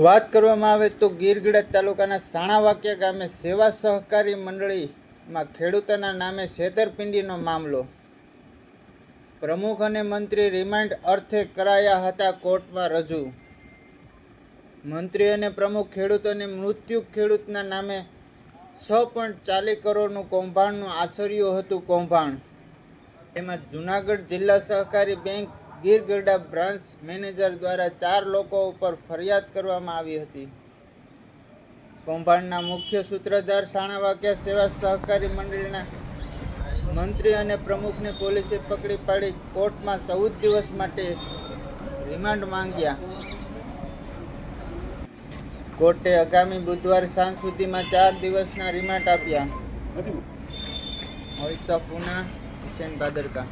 વાત કરવામાં આવે તો ગીરગઢડા તાલુકાના સાણાવાકિયા ગામે સેવા સહકારી મંડળીમાં ખેડૂતોના નામે છેતરપિંડીનો મામલો. પ્રમુખ અને મંત્રી રિમાન્ડ અર્થે કરાયા હતા કોર્ટમાં રજૂ. મંત્રી અને પ્રમુખ ખેડૂતોને મૃત્યુ ખેડૂતના નામે 6.40 કરોડનું કૌભાંડનું આચર્યું હતું. કૌભાંડ તેમાં જૂનાગઢ જિલ્લા સહકારી બેંક ગીરગઢડા બ્રાન્ચ મેનેજર દ્વારા 4 લોકો ઉપર ફરિયાદ કરવામાં આવી હતી. કૌભાંડના મુખ્ય સૂત્રધાર સાણાવાકિયા સેવા સહકારી મંડળીના મંત્રી અને પ્રમુખને પોલીસે પકડી પાડી કોર્ટમાં 14 દિવસ માટે રિમાન્ડ માંગ્યા. કોર્ટે આગામી બુધવાર સાંજ સુધીમાં 4 દિવસના રિમાન્ડ આપ્યા. ઓરિસ્સા ફૂના હુસેન ભાદરકા.